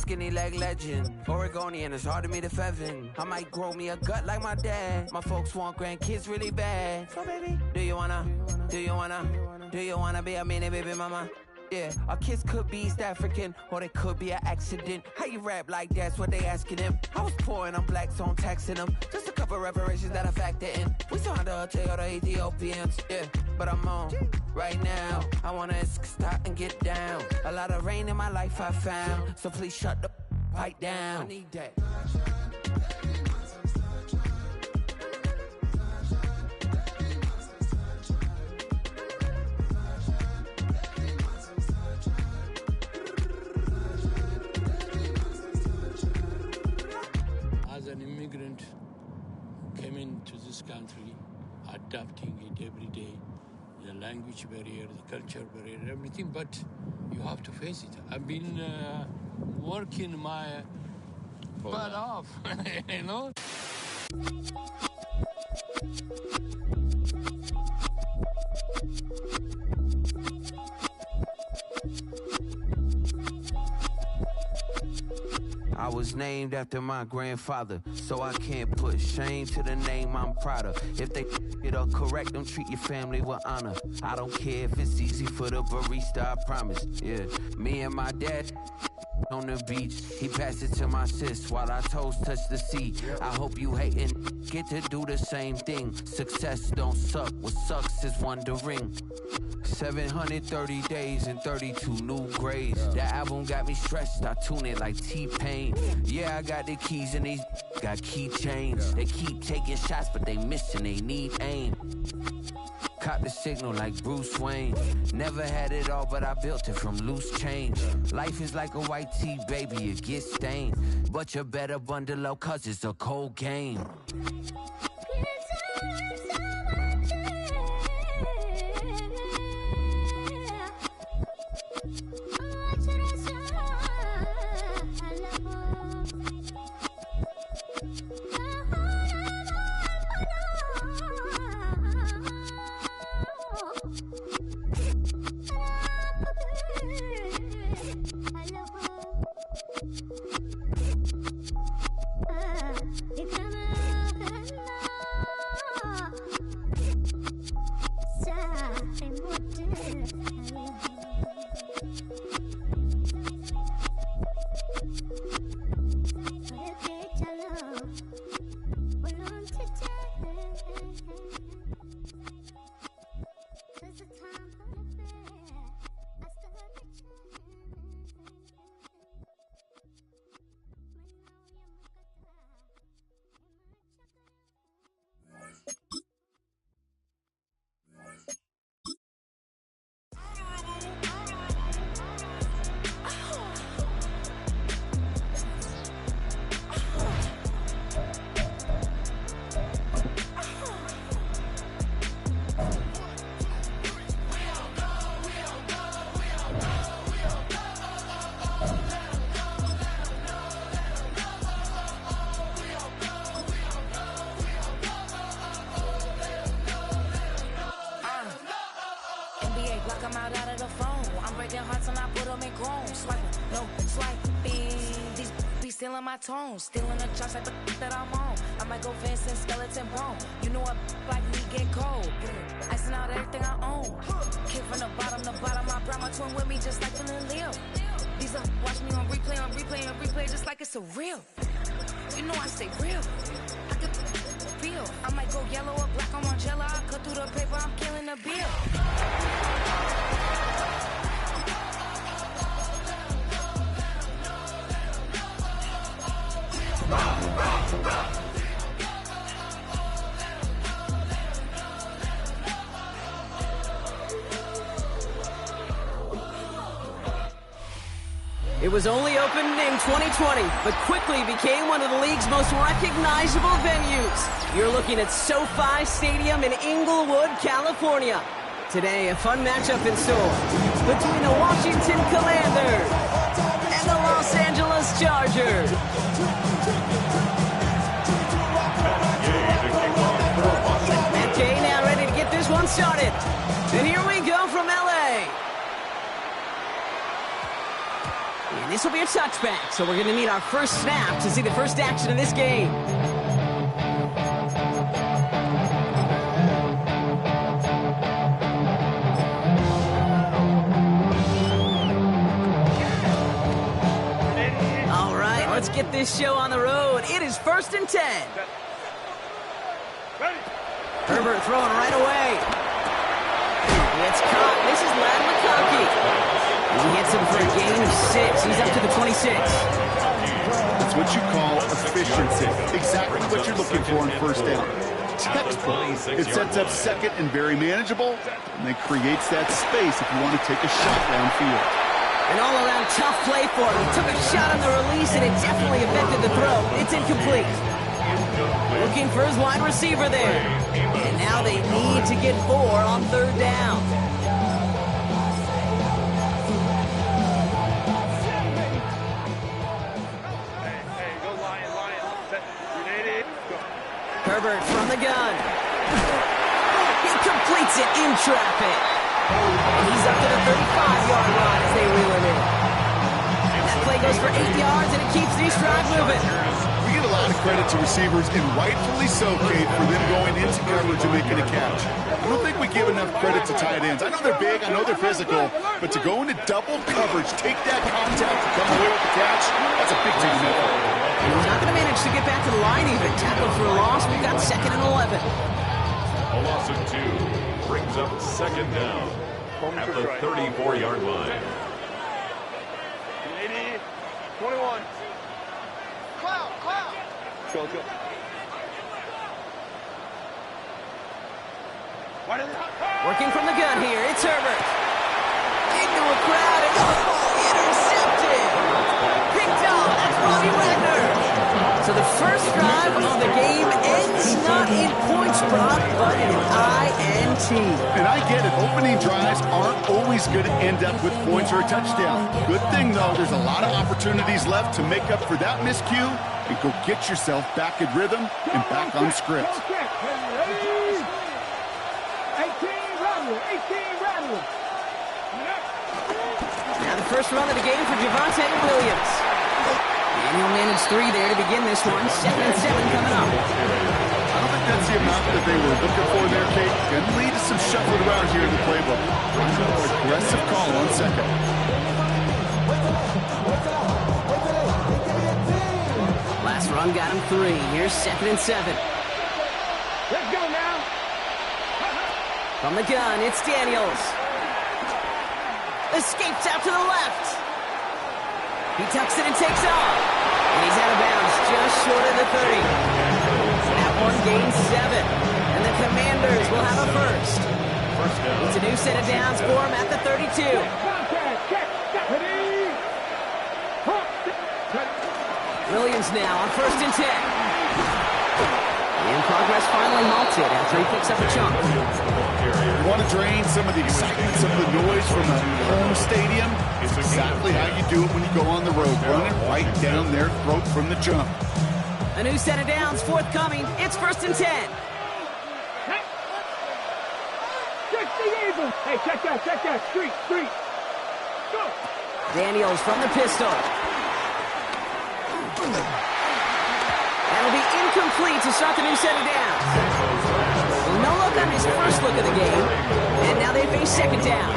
skinny leg legend. Oregonian, it's hard to meet a Fevin. I might grow me a gut like my dad. My folks want grandkids really bad. So baby, do you wanna be a mini baby mama? Yeah, our kids could be East African, or they could be an accident. How you rap like that's what they asking him. I was poor and I'm black, so I'm taxing them. Just a couple reparations that I factor in. We saw the Toyota Ethiopians, yeah, but I'm on right now. I wanna stop and get down. A lot of rain in my life I found, so please shut the pipe down. I need that. As an immigrant, came into this country, adapting it every day, the language barrier, the culture barrier, everything, but you have to face it. I've been working my butt off, you know? I was named after my grandfather, so I can't put shame to the name I'm proud of. If they it up correct, don't treat your family with honor. I don't care if it's easy for the barista, I promise. Yeah, me and my dad on the beach, he passed it to my sis while our toes touch the sea. I hope you hatin' get to do the same thing. Success don't suck, what sucks is wondering. 730 days and 32 new grades. That album got me stressed, I tune it like T-Pain. Yeah, I got the keys and these got keychains. They keep taking shots, but they missing, they need aim. Caught the signal like Bruce Wayne. Never had it all, but I built it from loose change. Life is like a white tee, baby, it gets stained. But you better bundle up, cause it's a cold game. Stealing my tones, stealing the chops like the that I'm on. I might go Vince and skeleton bone. You know a like me get cold. Icing out everything I own. Kid from the bottom, I brought my twin with me just like feeling Leo. These up watch me on replay, just like it's a real. You know I stay real. I could feel. I might go yellow or black on Margiela. I cut through the paper, I'm killing the bill. It was only opened in 2020, but quickly became one of the league's most recognizable venues. You're looking at SoFi Stadium in Inglewood, California. Today, a fun matchup in store between the Washington Commanders and the Los Angeles Chargers. Okay, now ready to get this one started. And here we go from LA. And this This will be a touchback, so we're going to need our first snap to see the first action of this game. All right, let's get this show on the road. It is 1st and 10. Herbert throwing right away. It's caught. This is Lad McConkey. He hits him for a gain of 6. He's up to the 26. That's what you call efficiency. Exactly what you're looking for in first down. Textbook. It sets up second and very manageable, and then creates that space if you want to take a shot downfield. An all-around tough play for him. He took a shot on the release, and it definitely affected the throw. It's incomplete. Looking for his wide receiver there. And now they need to get 4 on 3rd down. Herbert from the gun. He completes it in traffic. And he's up to the 35-yard line as they reel him in. That play goes for 8 yards, and it keeps these drive moving. We give a lot of credit to receivers, and rightfully so, Kate, for them going into coverage and making a catch. I don't think we give enough credit to tight ends. I know they're big, I know they're physical, but to go into double coverage, take that contact, and come away with the catch, that's a big team effort. He's not going to manage to get back to the line even. Tackled for a loss. We've got 2nd and 11. A loss of 2 brings up 2nd down at the 34-yard line. 21. Cloud. Go. Working from the gun here. It's Herbert. Into a crowd. And intercepted. Picked up. That's Robbie Wagner. So the first drive of the game ends not in points, Brock, but in an INT. And I get it. Opening drives aren't always going to end up with points or a touchdown. Good thing, though, there's a lot of opportunities left to make up for that miscue and go get yourself back in rhythm and back on script. 18 rattle. Now the first run of the game for Javonte Williams. And he'll manage 3 there to begin this one. 2nd and 7 coming up. I don't think that's the amount that they were looking for there, Kate. Can lead to some shuffling around here in the playbook. Aggressive call on 2nd. Last run got him 3. Here's 2nd and 7. Let's go now. From the gun, it's Daniels. Escapes out to the left. He tucks it and takes off. And he's out of bounds just short of the 30. That one gains 7. And the Commanders will have a first. It's a new set of downs for him at the 32. Williams now on 1st and 10. And progress finally halted after he picks up a chunk. You want to drain some of the excitement, some of the noise from a home stadium? It's exactly how you do it when you go on the road. Run it right down their throat from the jump. A new set of downs forthcoming. It's 1st and 10. Check the Eagles. Hey, check that. Street. Go. Daniels from the pistol. That'll be incomplete to start the new set of downs. No look on his first look of the game. And now they face 2nd down.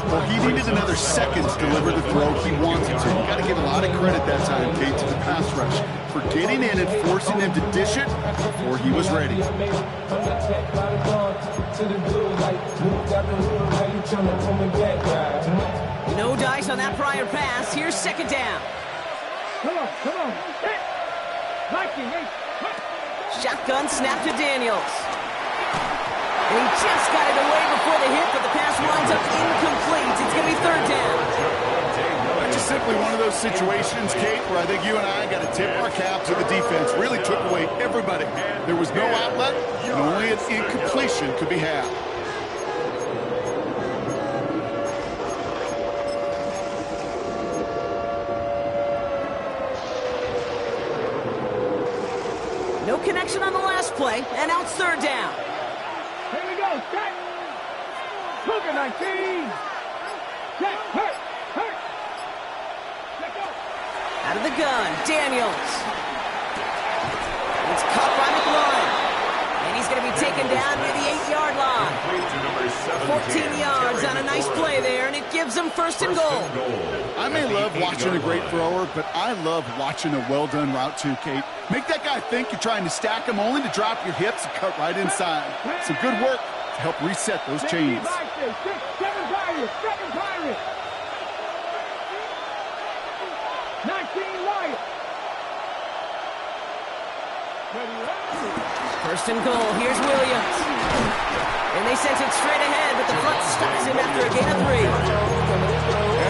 Well, he needed another second to deliver the throw he wanted to. You got to give a lot of credit that time, Kate, to the pass rush for getting in and forcing him to dish it before he was ready. No dice on that prior pass. Here's 2nd down. Come on. Shotgun snap to Daniels. And he just got it away before the hit, but the pass winds up incomplete. It's going to be 3rd down. It's just simply one of those situations, Kate, where I think you and I got to tip our cap to the defense. Really took away everybody. There was no outlet, and only an incompletion could be had. No connection on the last play, and now it's 3rd down. Here we go. Set. Look at 19. Set. Hurt. Out of the gun, Daniels. It's caught by McLaurin. And he's going to be taken down near the 8-yard line. 14 yards on a nice play there, and it gives them first and goal. I may love watching a great thrower, but I love watching a well-done route too, Kate. Make that guy think you're trying to stack him only to drop your hips and cut right inside. Some good work to help reset those chains. 7 Pirates. 19 Lions. First and goal, here's Williams. And they sent it straight ahead, but the front stops him after a gain of 3.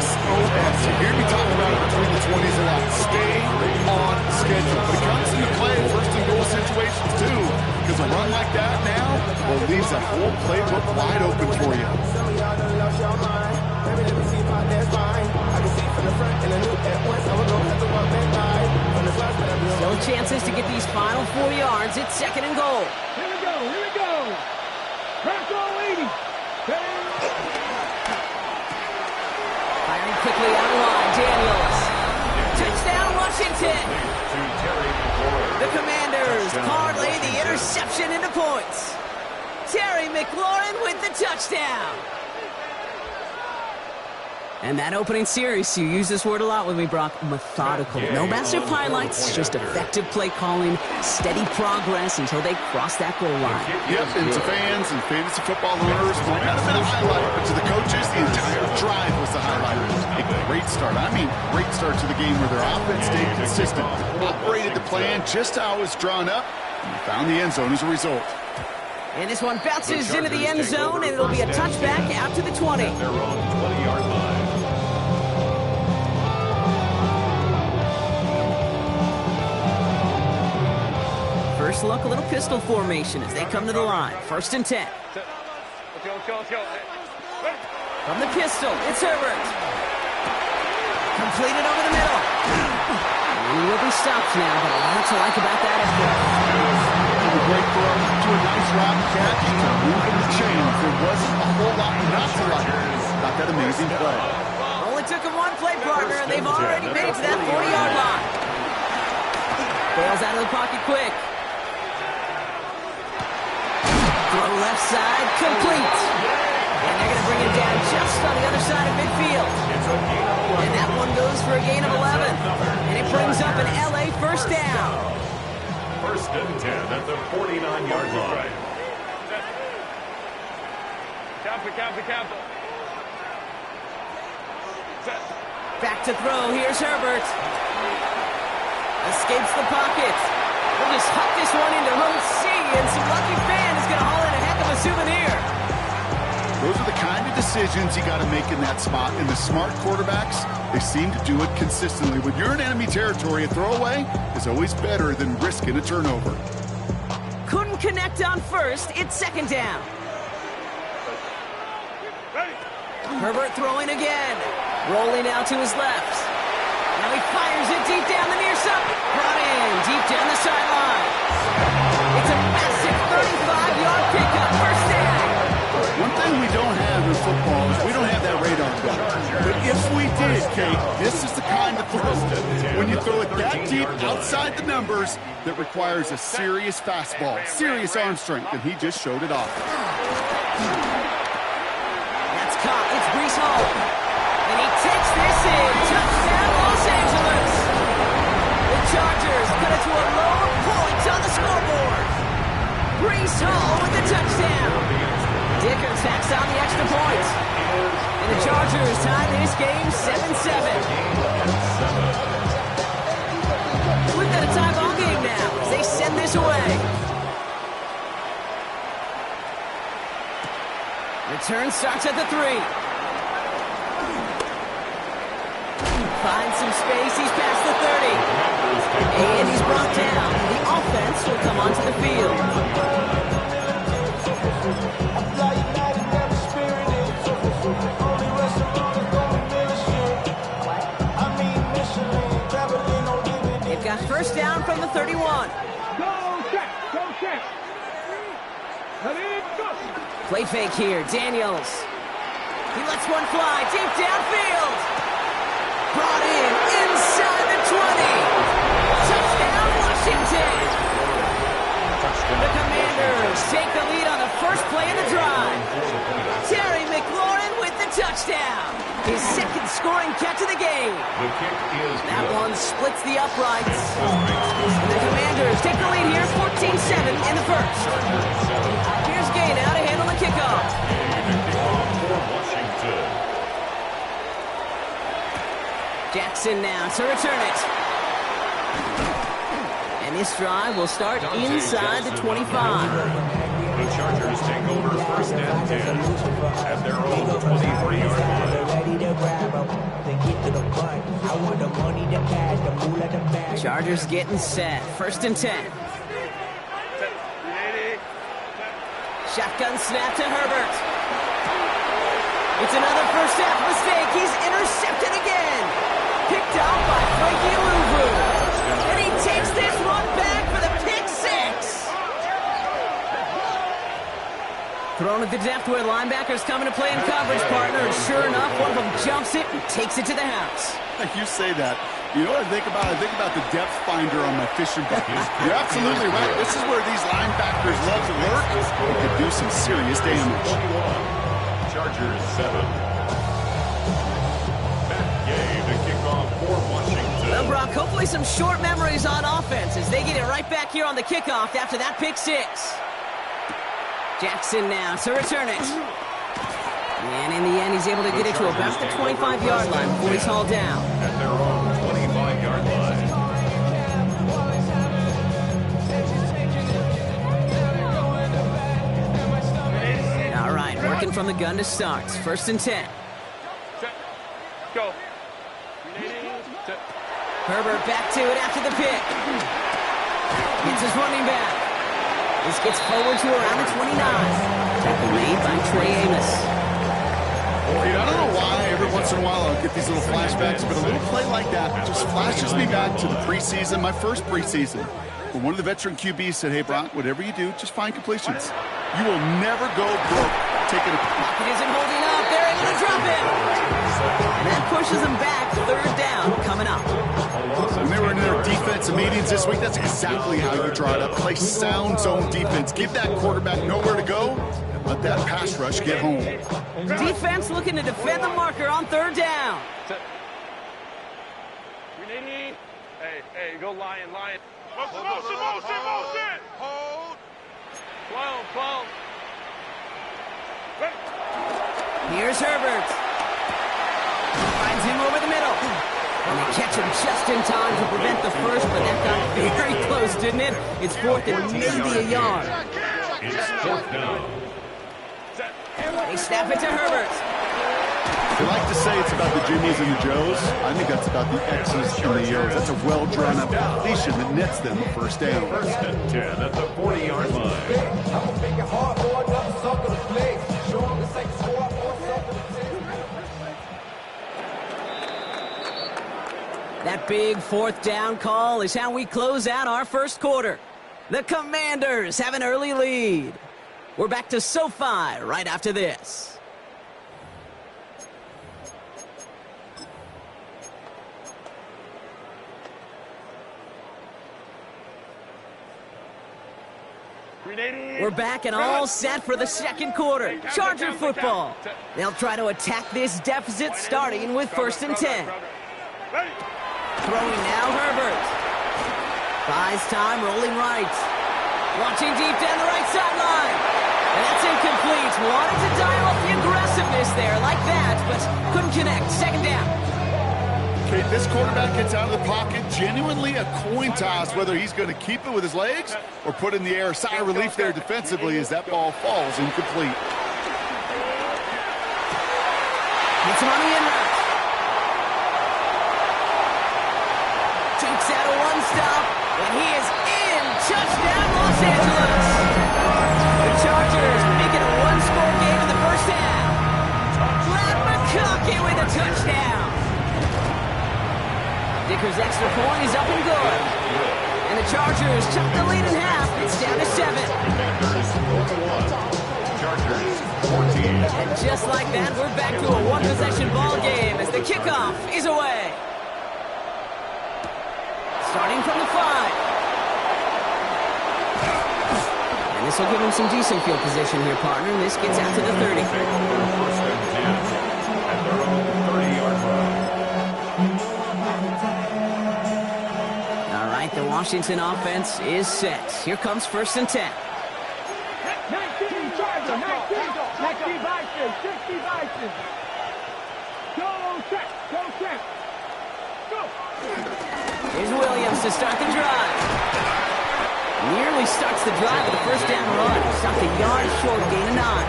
SOS. You hear me talk about it between the 20s a lot. Stay on schedule. But it comes into play in first and goal situations too. Because a run like that now, well, leaves that whole playbook wide open for you. Still chances to get these final 4 yards. It's second and goal. Here we go. Bronco 80. Firing quickly out of line, Daniels. Touchdown, Washington. The Commanders parlay the interception into points. Terry McLaurin with the touchdown. And that opening series, you use this word a lot with me, Brock, methodical. No massive highlights, just effective play calling, steady progress until they cross that goal line. Yep, and to fans and fantasy football owners, might not have been a highlight, but to the coaches, the entire drive was the highlight. A great start. I mean, great start to the game where their offense stayed consistent, operated the plan just how it was drawn up, and found the end zone as a result. And this one bounces into the end zone, and it'll be a touchback out to the 20. Their own 20-yard line. First look, a little pistol formation as they come to the line. First and 10. From the pistol, it's Herbert. Completed over the middle. He will be stopped now, but a lot to like about that effort. A great throw to a nice route catch to moving the chains. There wasn't a whole lot not to like about that amazing play. Only took him one play partner, and they've already made it to that 40-yard line. Bails out of the pocket quick. Throw left side, complete. And they're going to bring it down just on the other side of midfield. And that one goes for a gain of 11. And it brings up an LA first down. First and 10 at the 49-yard line. Back to throw. Here's Herbert. Escapes the pocket. We'll just huck this one into row C, and some lucky fan is going to haul in a heck of a souvenir. Those are the kind of decisions you got to make in that spot. And the smart quarterbacks, they seem to do it consistently. When you're in enemy territory, a throwaway is always better than risking a turnover. Couldn't connect on first. It's second down. Herbert throwing again. Rolling out to his left. Now he fires it deep down the near side. Brought in deep down the sideline. It's a massive 35-yard pickup. First down. One thing we don't have in football is we don't have that radar gun. But if we did, Kate, this is the kind of throw, when you throw it that deep outside the numbers, that requires a serious fastball, serious arm strength, and he just showed it off. That's caught. It's Breece Hall. And he takes this in. Touchdown, Los Angeles. The Chargers cut it to a lower point on the scoreboard. Breece Hall with the touchdown. Dicker tacks on the extra point. And the Chargers tie this game 7-7. We've got a tie ball game now as they send this away. Return starts at the 3. Finds some space. He's past the 30. And he's brought down. The offense will come onto the field. They've got first down from the 31. Go check. Play fake here, Daniels. He lets one fly deep downfield. Brought in inside the 20. The kick is That good. one splits the uprights. And the Commanders take the lead here, 14-7 in the first. Here's Gay now to handle the kickoff. The kickoff for Washington. Jackson now to return it. And this drive will start inside the 25. The Chargers take over first and 10 at their own 23-yard line. Chargers getting set. First and 10. Shotgun snap to Herbert. It's another first half mistake. He's intercepted again. Picked up by Phgh. And he takes this one back for the pick six. Thrown at the depth where linebackers coming to play in coverage, partner. And sure enough, one of them jumps it and takes it to the house. You say that. You know what I think about? I think about the depth finder on my fishing bucket. You're absolutely right. This is where these linebackers love to work. They could do some serious damage. 21. Chargers 7. Phgh, the kickoff for Washington. Well, Brock, hopefully some short memories on offense as they get it right back here on the kickoff after that pick six. Jackson now to return it. And in the end, he's able to get it to about the 25-yard line before he's hauled down. At their own 25-yard line. All right, working from the gun to start. First and 10. Go. Herbert back to it after the pick. It's his running back. This gets forward to around the 29. Tackle made by Trey Amos. Dude, I don't know why every once in a while I'll get these little flashbacks, but a little play like that just flashes me back to the preseason, my first preseason, when one of the veteran QBs said, hey, Brock, whatever you do, just find completions. You will never go broke taking a... Pocket isn't holding up. They're able to drop it. And that pushes them back. Third down coming up. When they were in their defensive meetings this week, that's exactly how you draw it up. Play sound zone defense. Give that quarterback nowhere to go. Let that pass rush get home. Defense looking to defend the marker on third down. Hey, go lion. Motion. Hold. Flow. Here's Herbert. Finds him over the middle. And they catch him just in time to prevent the first, but that got very close, didn't it? It's fourth and maybe a yard. It's fourth down. They snap it to Herbert. They like to say it's about the Jimmies and the Joes. I think that's about the X's and the O's. That's a well-drawn-up completion that nets them a first down. First and 10 at the 40-yard line. That big fourth down call is how we close out our first quarter. The Commanders have an early lead. We're back to SoFi right after this. We're back and all set for the second quarter. Charger football. They'll try to attack this deficit starting with first and 10. Throwing now Herbert. Buys time, rolling right. Launching deep down the right sideline. And that's incomplete. Wanted to dial up the aggressiveness there like that, but couldn't connect. Second down. Okay, this quarterback gets out of the pocket. Genuinely a coin toss whether he's going to keep it with his legs or put in the air. Sigh of relief there defensively as that ball falls incomplete. Gets him on the in route. Takes out a one-stop, and he is in. Touchdown, Los Angeles. The Chargers make it a one-score game in the first half. Brad McConkey with a touchdown. Dicker's extra point is up and good. And the Chargers took the lead in half. It's down to 7. Chargers 14. And just like that, we're back to a one-possession ball game as the kickoff is away. Starting from the 5. And this will give him some decent field position here, partner. And this gets out to the 30. First and 10 at their own 30-yard line. right, the Washington offense is set. Here comes 1st and 10. 19, Charger, 19, 60 Vikings, 60 Vikings. Go check, go. Here's Williams to start the drive. Nearly starts the drive with a 1st down run. Stopped a yard short, gain of 9.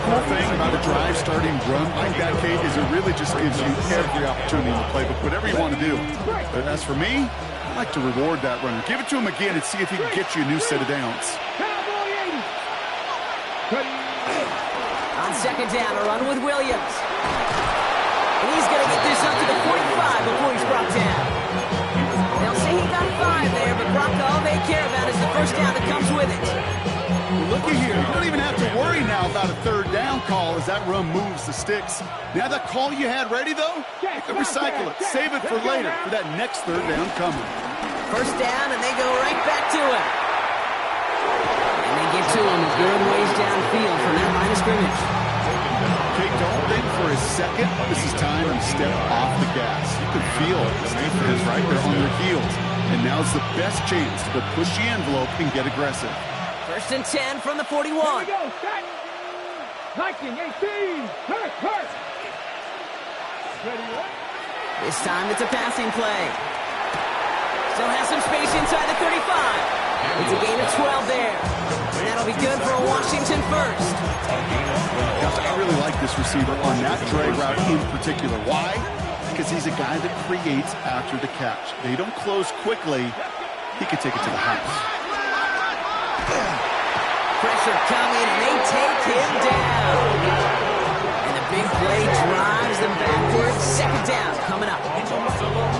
Cool thing about a drive starting run like that, Kate, is it really just gives you every opportunity in the playbook, whatever you want to do. But as for me, I like to reward that runner. Give it to him again and see if he can get you a new set of downs. On 2nd down, a run with Williams. And he's going to get this up to the 45 before he's brought down. They'll say he got 5 there, but Brock, all they care about is the 1st down that comes with it. Well, looky here. You don't even have to worry now about a 3rd down call as that run moves the sticks. Now that call you had ready, though, you can recycle it. Save it for later for that next 3rd down coming. 1st down, and they go right back to him. And they get to him a good ways downfield from that line of scrimmage. Okay, don't think for a second this is time to step off the gas. You can feel it. This defense right there on their heels. And now's the best chance to push the envelope and get aggressive. 1st and 10 from the 41. Here we go, set. 19, 18, hurt. Ready, right? This time it's a passing play. Still has some space inside the 35. It's a gain of 12 there. And that'll be good for a Washington 1st. I really like this receiver on that drag route in particular. Why? Because he's a guy that creates after the catch. They don't close quickly. He could take it to the house. Pressure coming, and they take him down. And the big play drives them backwards. 2nd down coming up.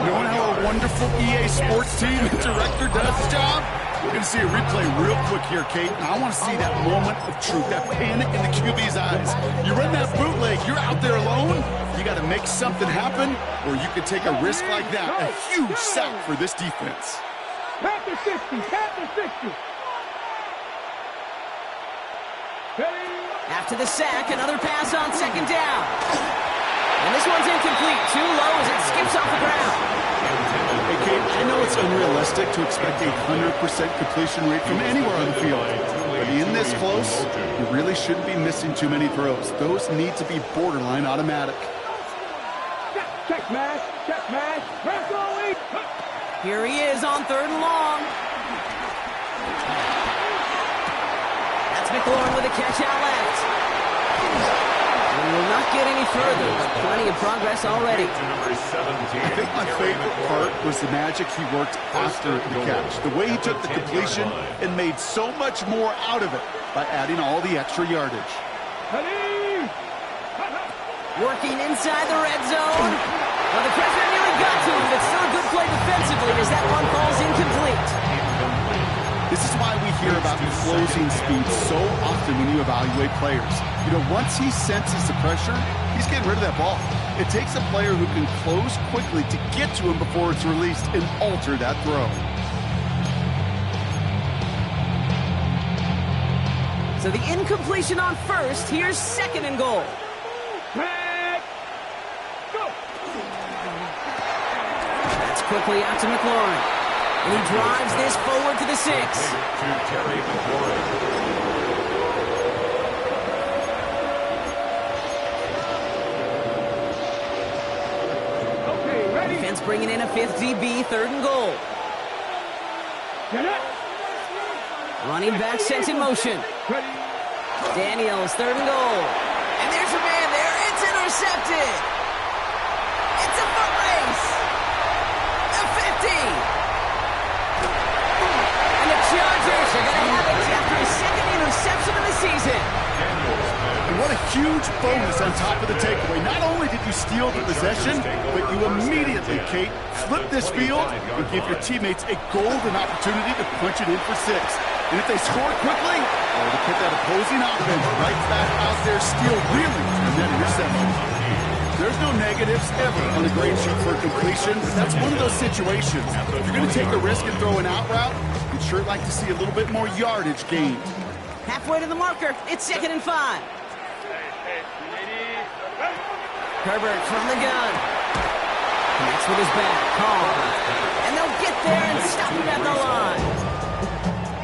Knowing how a wonderful EA Sports team and director does his job? We're going to see a replay real quick here, Kate. And I want to see that moment of truth, that panic in the QB's eyes. You run that bootleg, you're out there alone. You got to make something happen, or you could take a risk like that. A huge sack for this defense. Panther 60, Panther 60. Ready? After the sack, another pass on 2nd down. And this one's incomplete. Too low as it skips off the ground. Hey, Kate, I know it's unrealistic to expect a 100% completion rate from anywhere on the field. But in this close, you really shouldn't be missing too many throws. Those need to be borderline automatic. Check match. Press only. Here he is on 3rd and long. That's McLaurin with a catch out left. And will not get any further, but plenty of progress already. I think my favorite part was the magic he worked after the catch. The way he took the completion and made so much more out of it by adding all the extra yardage. Working inside the red zone. Well, the pressure nearly got to him, but still a good play defensively as that one falls incomplete. This is why we hear about the closing speed so often when you evaluate players. You know, once he senses the pressure, he's getting rid of that ball. It takes a player who can close quickly to get to him before it's released and alter that throw. So the incompletion on 1st, here's 2nd and goal. That's quickly out to McLaurin. And he drives this forward to the 6. To Terry McLaurin. Okay, ready. Defense bringing in a 5th DB, 3rd and goal. Get it. Running back sent in motion. Ready. Daniels, 3rd and goal. And there's a man there. It's intercepted. It's a foot race. The 50. And the Chargers are going to have it after his 2nd interception of the season. And what a huge bonus on top of the takeaway. Not only did you steal the possession, but you immediately, Kate, flip this field and give your teammates a golden opportunity to punch it in for 6. And if they score quickly, to put that opposing offense right back out there, still reeling from that interception. There's no negatives ever on a grade sheet for completion, but that's one of those situations. If you're going to take a risk and throw an out route, you'd sure like to see a little bit more yardage gained. Halfway to the marker. It's 2nd and 5. Herbert from the gun. Connects with his back. Call. And they'll get there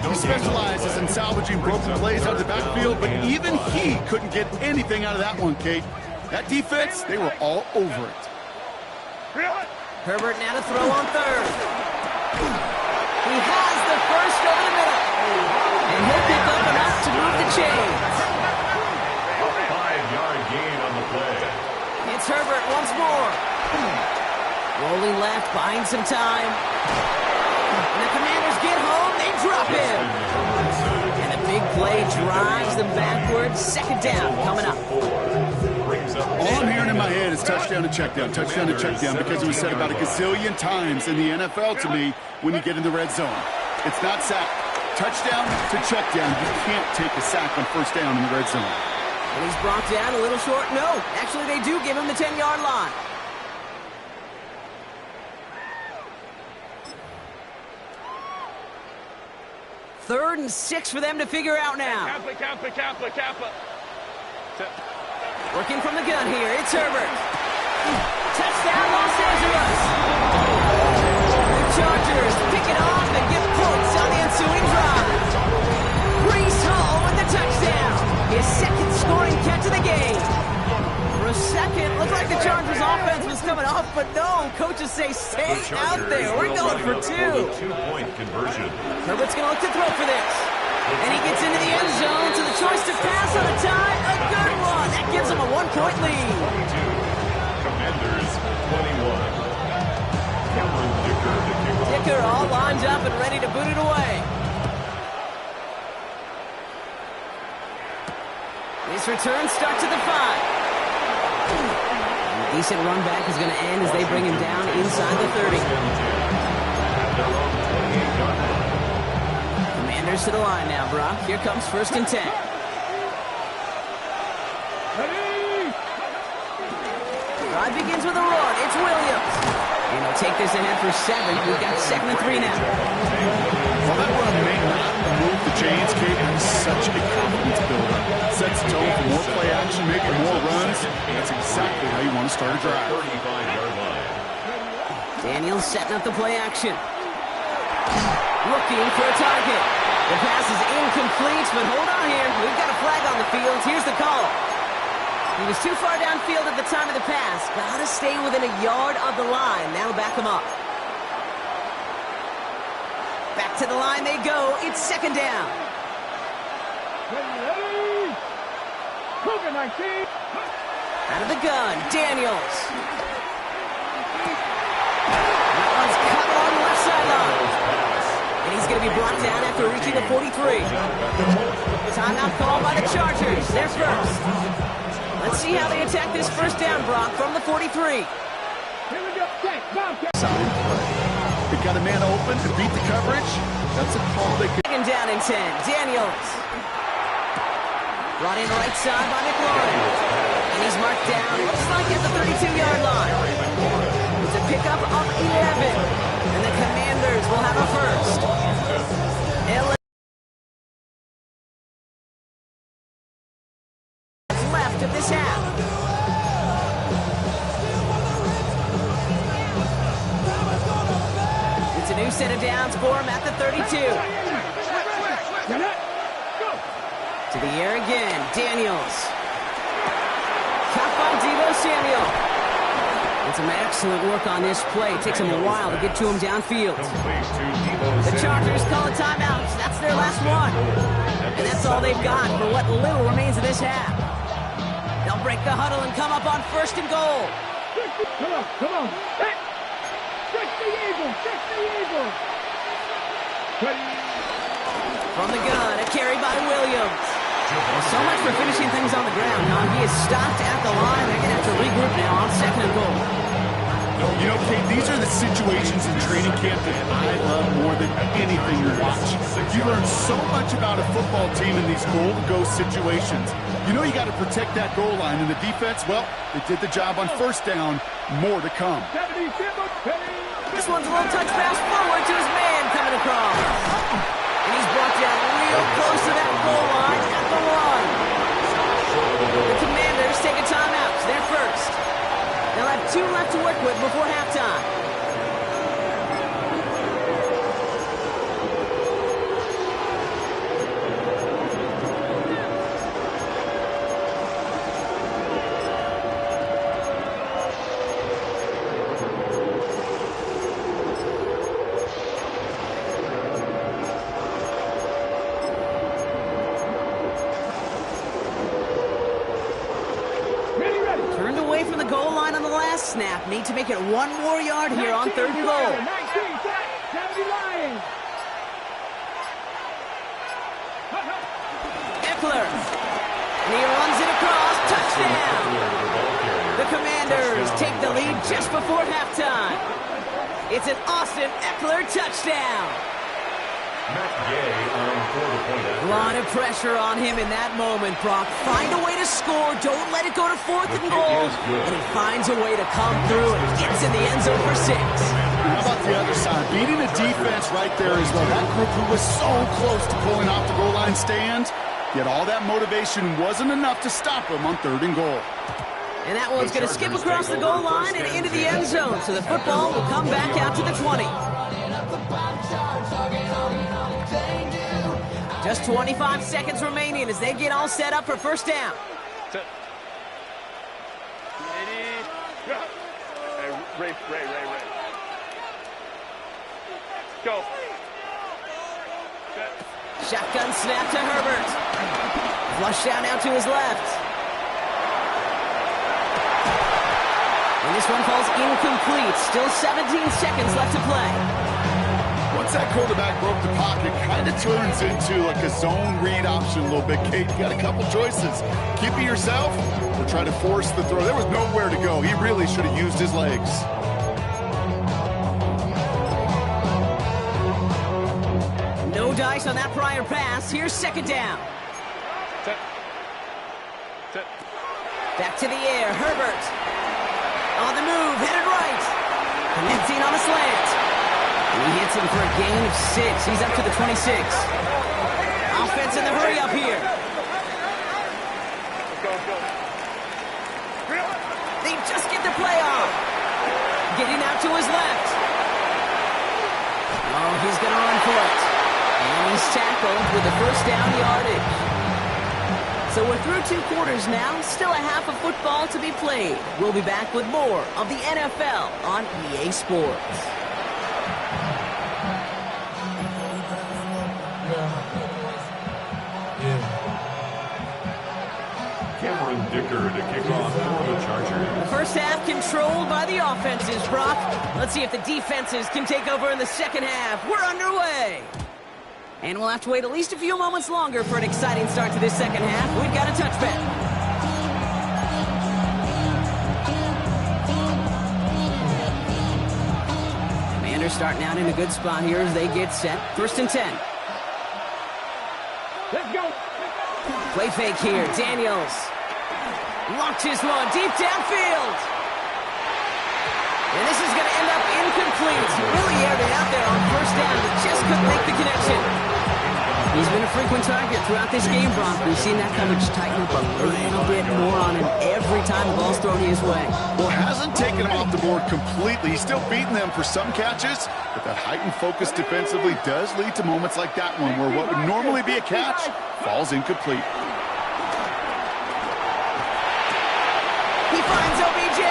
He specializes in salvaging broken plays out of the backfield, but even he couldn't get anything out of that one, Kate. That defense, they were all over it. Herbert now to throw on third. He has the first over the middle. And he'll pick up enough to move the chains. A 5-yard gain on the play. It's Herbert once more. Rolling left, buying some time. And the Commanders get home, they drop him. And a big play drives them backwards. Second down coming up. All I'm hearing in my head is touchdown and check down, because it was said about a gazillion times in the NFL to me when you get in the red zone. It's not sack. Touchdown to check down. You can't take a sack on first down in the red zone. And he's brought down a little short. No, actually they do give him the 10-yard line. Third and 6 for them to figure out now. Kappa. Working from the gun here, it's Herbert. Touchdown, Los Angeles. The Chargers pick it off and get points on the ensuing drive. Breece Hall with the touchdown. His second scoring catch of the game. For a second, looked like the Chargers offense was coming off, but no, coaches say stay out there. We're going for 2. 2-point conversion. Herbert's going to look to throw for this. And he gets into the end zone, so the choice to pass on a tie, a good one. That gives him a 1-point lead. 22. Commanders 21. Cameron Dicker to kick off. Dicker all lined up and ready to boot it away. This return starts at the 5. And a decent run back is going to end as they bring him down inside the 30. At their own 28-yard line. Commanders to the line now, Brock. Here comes 1st and 10. Drive begins with a run. It's Williams. And he'll take this ahead for 7. We've got 2nd and 3 now. Well, that run may not move the chains, Kate. That is such a confidence builder. Sets the tone for more play action, maybe more runs. That's exactly how you want to start a drive. 35-yard line. Daniels setting up the play action. Looking for a target. The pass is incomplete, but hold on here. We've got a flag on the field. Here's the call. He was too far downfield at the time of the pass. Gotta stay within a yard of the line. That'll back him up. Back to the line they go. It's 2nd down. Ready. Cougar 19. Out of the gun, Daniels. That one's cut on the left sideline. And he's going to be brought down after reaching the 43. Timeout called by the Chargers. They're first. Let's see how they attack this first down, Brock, from the 43. Here we go. They got a man open to beat the coverage. That's a call they can. Second down and 10. Daniels. Brought in right side by McLaurin. And he's marked down, looks like at the 32-yard line. It's a pickup of 11. And the Commanders will have a first. Left of this half. It's a new set of downs for him at the 32. To the air again, Daniels. Cut by Deebo Samuel. And some excellent work on this play. It takes him a while to get to him downfield. The Chargers call a timeout. That's their last one. And that's all they've got for what little remains of this half. They'll break the huddle and come up on 1st and goal. Come on. Check the Eagles. From the gun, a carry by Williams. Well, so much for finishing things on the ground, huh? He is stopped at the line. They're going to have to regroup now on 2nd and goal. You know, Kate, these are the situations in training camp that I love more than anything you watch. You learn so much about a football team in these goal-to-go situations. You know you got to protect that goal line, and the defense, well, they did the job on 1st down. More to come. This one's a little touch pass forward to his man coming across. And he's brought down real close to that goal line at the 1. The Commanders take a timeout. They're first. They'll have 2 left to work with before halftime. snap. Need to make it 1 more yard here on 3rd and goal. 19, 70 Lions. Eckler. And he runs it across. Touchdown. The Commanders take the lead just before halftime. It's an Austin Eckler touchdown. Phgh on for the point A after. lot of pressure on him in that moment, Brock. Find a way to score. Don't let it go to 4th and goal. And he finds a way to come through and gets in the end zone for 6. How about the other side? Beating the defense right there as well. That group who was so close to pulling off the goal line stand, yet all that motivation wasn't enough to stop him on 3rd and goal. And that one's going to skip across the goal line and into the end zone. So the football will come back out to the 20. Just 25 seconds remaining as they get all set up for first down. Hey, Ray. Go. Shotgun snap to Herbert. Flush down now to his left. And this one falls incomplete. Still 17 seconds left to play. Once that quarterback broke the pocket, kind of turns into like a zone read option a little bit. Kate, you got a couple choices. Keep it yourself or try to force the throw. There was nowhere to go. He really should have used his legs. No dice on that prior pass. Here's 2nd down. Back to the air. Herbert. On the move. Headed right. Connecting on a slant. He hits him for a gain of 6. He's up to the 26. Offense in the hurry up here. They just get the play off. Getting out to his left. Oh, he's going to run for it. And he's tackled with the first down yardage. So we're through 2 quarters now. Still a half of football to be played. We'll be back with more of the NFL on EA Sports. Dicker to kick off for the Chargers. The first half controlled by the offenses, Brock. Let's see if the defenses can take over in the second half. We're underway. And we'll have to wait at least a few moments longer for an exciting start to this second half. We've got a touchback. Commanders starting out in a good spot here as they get set. 1st and 10. Let's go. Play fake here. Daniels. Launches his one deep downfield. And this is going to end up incomplete. He really aired it out there on first down, but just couldn't make the connection. He's been a frequent target throughout this game, Brock. We've seen that coverage tighten up a little bit more on him every time the ball's thrown his way. Well, hasn't taken him off the board completely. He's still beating them for some catches, but that heightened focus defensively does lead to moments like that one where what would normally be a catch falls incomplete. He finds OBJ.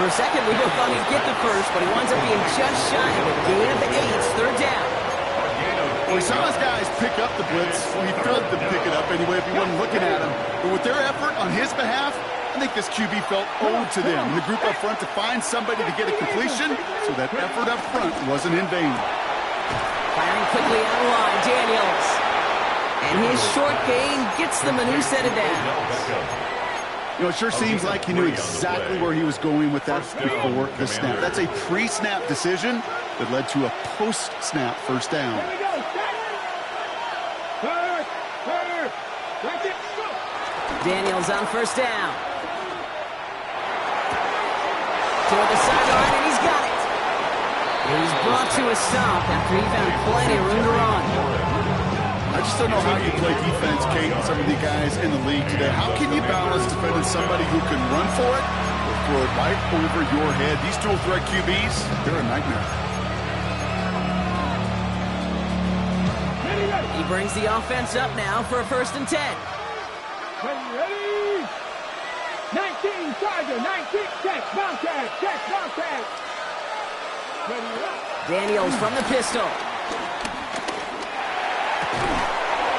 For a second, we both thought he'd get the first, but he winds up being just shy of a gain of 8. 3rd down. Well, he saw his guys pick up the blitz. He felt them pick it up anyway if he wasn't looking at him. But with their effort on his behalf, I think this QB felt owed to them. And the group up front to find somebody to get a completion, so that effort up front wasn't in vain. Firing quickly out of line, Daniels. And his short gain gets them a new set of downs. You know, it sure seems like he knew exactly where he was going with that before the snap. That's a pre-snap decision that led to a post-snap first down. Here we go. Turn. Right there. Go. Daniels on first down. Toward the sideline, and he's got it. He's brought to a stop after he found plenty of room to run. I just don't know how you play defense, Kate, and some of the guys in the league today. How can you balance defending somebody who can run for it or throw it right over your head? These dual threat QBs, they're a nightmare. He brings the offense up now for a 1st and 10. Ready? 19, Charger, 19, check, contact. Ready up. Daniels from the pistol.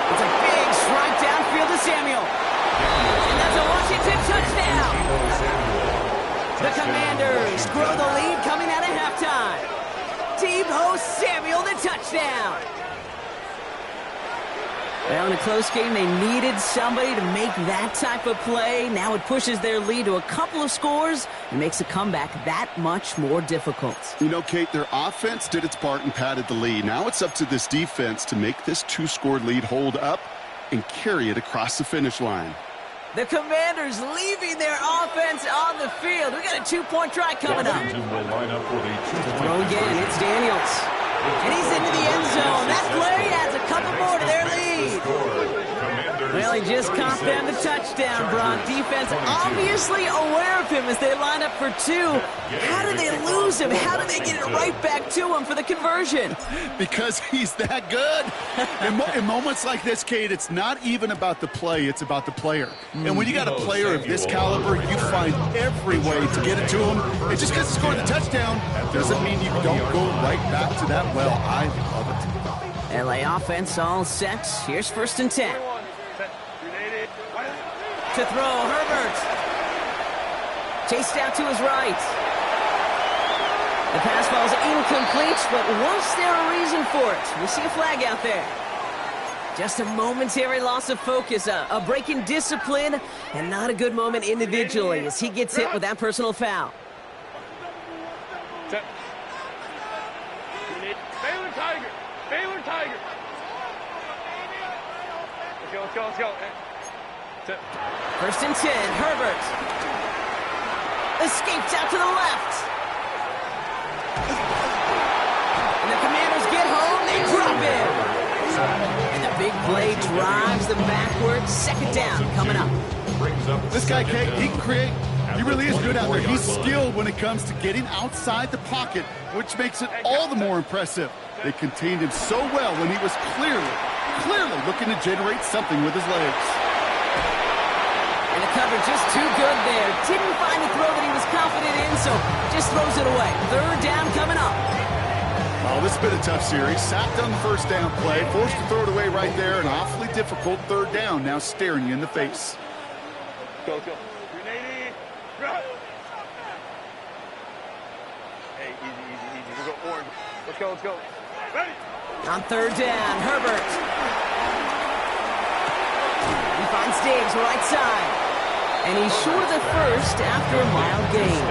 It's a big strike downfield to Samuel. And that's a Washington touchdown. The Commanders grow the lead coming out of halftime. Deebo Samuel, the touchdown. Well, in a close game, they needed somebody to make that type of play. Now it pushes their lead to a couple of scores and makes a comeback that much more difficult. You know, Kate, their offense did its part and padded the lead. Now it's up to this defense to make this 2-score lead hold up and carry it across the finish line. The Commanders leaving their offense on the field. We got a 2-point try coming up. Will line up for the 2-point Throw again, it's Daniels. And he's into the end zone. That play adds a couple more to their lead. Well, he just caught them the touchdown, Brock. Defense obviously aware of him as they line up for 2. How did they lose him? How did they get it right back to him for the conversion? Because he's that good. In moments like this, Kate, it's not even about the play, it's about the player. And when you got a player of this caliber, you find every way to get it to him. And just because he scored the touchdown doesn't mean you don't go right back to that well. I love it. LA offense all set. Here's 1st and 10. To throw, Herbert. Chased out to his right. The pass falls incomplete, but was there a reason for it? We see a flag out there. Just a momentary loss of focus, a break in discipline, and not a good moment individually as he gets hit with that personal foul. Baylor Tiger! Baylor Tiger! Let's go. 1st and 10, Herbert. Escapes out to the left. And the Commanders get home, they drop it. And the big play drives them backwards. 2nd down coming up. This guy, Kate, he can create. He really is good out there. He's skilled when it comes to getting outside the pocket, which makes it all the more impressive. They contained him so well when he was clearly looking to generate something with his legs. And the cover just too good there. Didn't find the throw that he was confident in, so just throws it away. 3rd down coming up. Oh, this has been a tough series. Sacked on the 1st down play, forced to throw it away right there. An awfully difficult 3rd down now staring you in the face. Go. Grenade. Run. Hey, easy. We go orange. Let's go. Ready. On 3rd down, Herbert. He finds Diggs right side. And he's short of the 1st after a mild gain.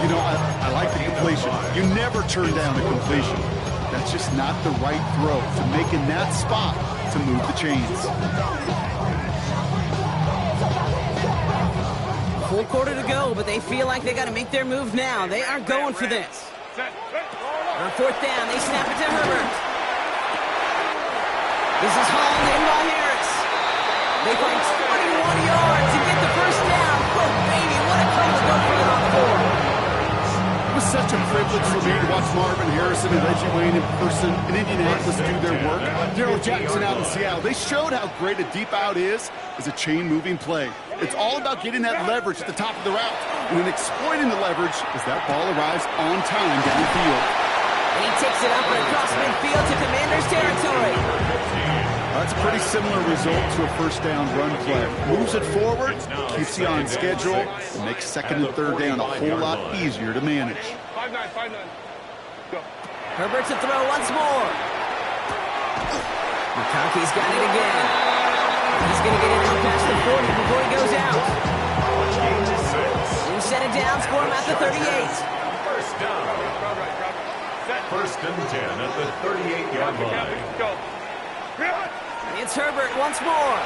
You know, I like the completion. You never turn down a completion. That's just not the right throw to make in that spot to move the chains. Full quarter to go, but they feel like they got to make their move now. They are going for this. On 4th down, they snap it to Herbert. This is hauled in by Harris. They find 21 yards and get the 1st down. Oh, baby, what a come to go for it on 4. It was such a privilege for me to watch Marvin Harrison and Reggie Wayne in person in Indianapolis do their work. Darrell Jackson out in Seattle. They showed how great a deep out is as a chain-moving play. It's all about getting that leverage at the top of the route and then exploiting the leverage as that ball arrives on time downfield. And he takes it up and across midfield to Commanders territory. That's a pretty similar result to a 1st down run play. Moves it forward, keeps you on schedule, and makes 2nd and 3rd down a whole lot easier to manage. 5-9. Go. Herbert to throw once more. McConkey's got it again. He's going to get it out past the 40 before he goes out. New set of downs for him at the 38. 1st down. 1st and 10 at the 38-yard line. Go. It's Herbert once more.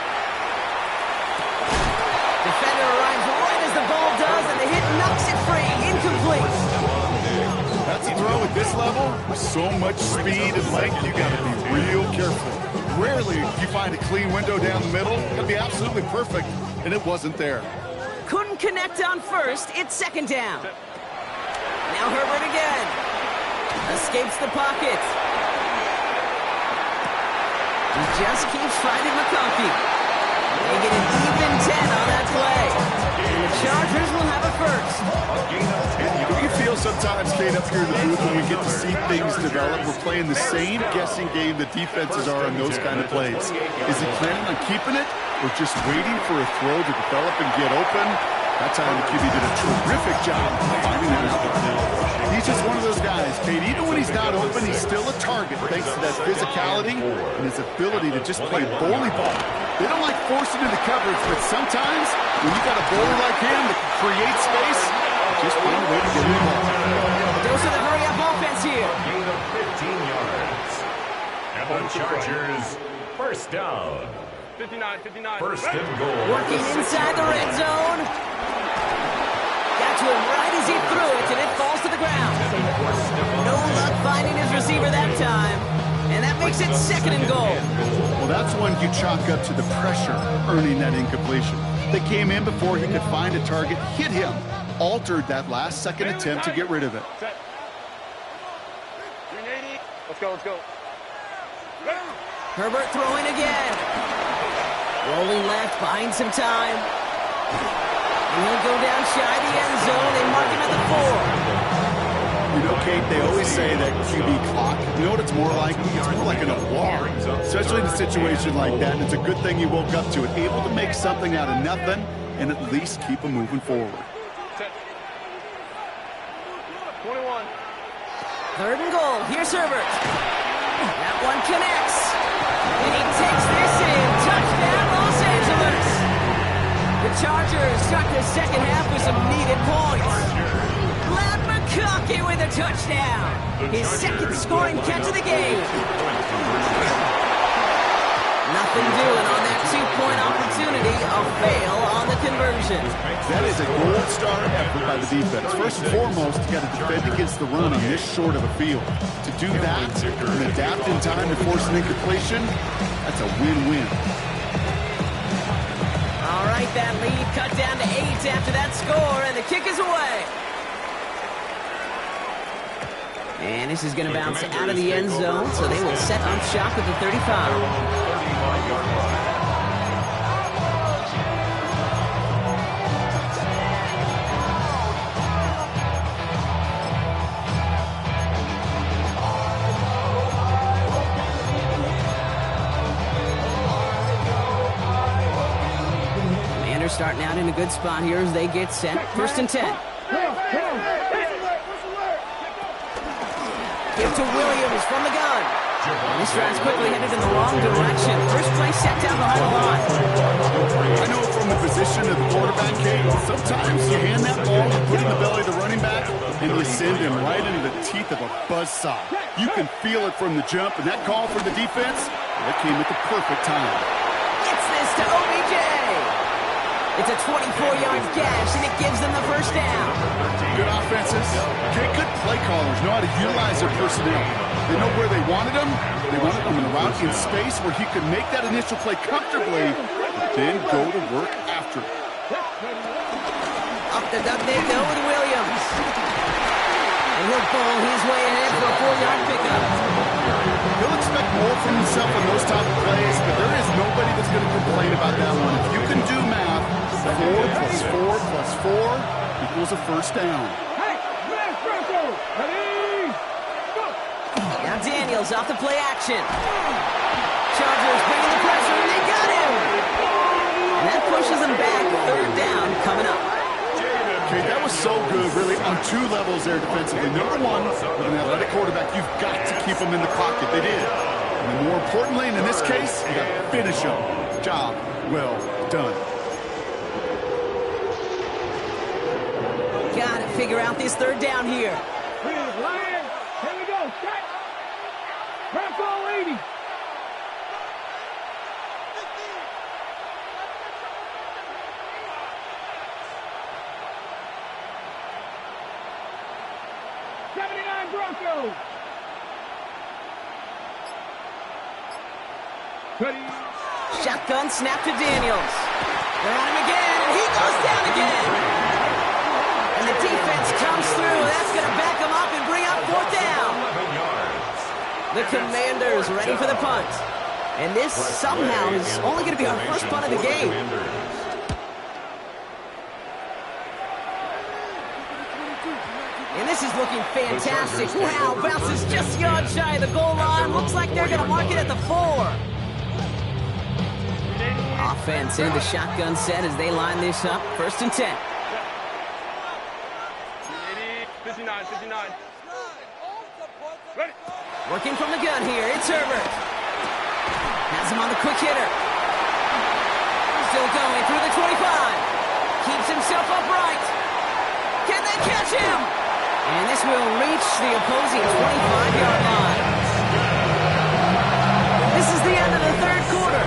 Defender arrives right as the ball does, and the hit knocks it free. Incomplete. That's a throw at this level. With so much speed and length, you got to be real careful. Rarely do you find a clean window down the middle. It'll be absolutely perfect, and it wasn't there. Couldn't connect on 1st. It's 2nd down. Now Herbert again. Escapes the pocket. He just keeps fighting McConkey. They get an even 10 on that play. And the Chargers will have a 1st. Do you feel sometimes, Kate, up here in the booth when we get to see things develop? We're playing the same guessing game the defenses are on those kind of plays. Is he planning on keeping it or just waiting for a throw to develop and get open? That time the QB did a terrific job finding that outlet. He's just one of those guys, Kate. Even when he's not open, he's still a target thanks to that physicality and his ability to just play bully ball. They don't like forcing into coverage, but sometimes when you got a bowler like him that can create space, just find a way to get in the ball. Those are the hurry-up offense here. Gain of 15 yards. And the Chargers, first down. 59. First and goal. Working inside the red zone. Got to him right as he threw it, and it falls to the ground. No luck finding his receiver that time. And that makes it second and goal. Well, that's one you chalk up to the pressure earning that incompletion. They came in before he could find a target, hit him, altered that last-second attempt to get rid of it. Let's go. Herbert throwing again. Rolling left, buying some time. And he'll go down shy of the end zone. They mark him at the 4. You know, Kate, they always say that QB clock, you know what it's more like? It's more like an alarm, especially in a situation like that. And it's a good thing you woke up to it, able to make something out of nothing and at least keep them moving forward. 21. Third and goal. Here's Herbert. That one connects. And he takes this in. Touchdown, Los Angeles. The Chargers start the second half with some needed points. Glad McConkey with a touchdown. His second scoring catch of the game. Nothing doing on that two-point opportunity. A fail on the conversion. That is a gold star effort by the defense. First and foremost, you got to defend against the run on this short of a field. To do that and adapt in time to force an incompletion, that's a win-win. All right, that lead cut down to 8 after that score, and the kick is away. And this is going to bounce out of the end zone, so they will set up shop at the 35. Starting out in a good spot here as they get set. First and 10. Give to Williams from the gun. And this drive's quickly headed in the wrong direction. First play set down behind the line. I know from the position of the quarterback, Kate, sometimes you hand that ball and put it in the belly of the running back, and you send him right into the teeth of a buzzsaw. You can feel it from the jump, and that call for the defense, that came at the perfect time. Gets this to OBJ. It's a 24-yard gash, and it gives them the first down. Good offenses. Okay, good play callers know how to utilize their personnel. They know where they wanted them. They wanted them in a route in space where he could make that initial play comfortably, but then go to work after it. Up the duck they go with Williams. And he'll bowl his way ahead for a 4-yard pickup. He'll expect more from himself in those type of plays, but there is nobody that's going to complain about that one. If you can do math, 4 plus 4 plus 4 equals a first down. Hey, last Bronco. Ready? Go. Now Daniels off the play action. Chargers bringing the pressure, and they got him. And that pushes them back. Third down coming up. Okay, that was so good, really, on two levels there defensively. Number one, with an athletic quarterback, you've got to keep them in the pocket. They did. And then more importantly, and in this case, you got to finish them. Job well done. Got to figure out this third down here. Lions. Here we go. Set. Bronco 80. Broncos. Shotgun snap to Daniels. They're on him again, and he goes down again. And the defense comes through. That's going to back him up and bring up fourth down. The Commanders ready for the punt. And this somehow is only going to be our first punt of the game. And this is looking fantastic. Wow, bounces just a yard shy of the goal line. Looks like they're going to mark it at the 4. Offense into the shotgun set as they line this up. First and 10. 59. Ready. Working from the gun here, it's Herbert. Has him on the quick hitter. Still going through the 25. Keeps himself upright. Can they catch him? And this will reach the opposing 25-yard line. This is the end of the third quarter.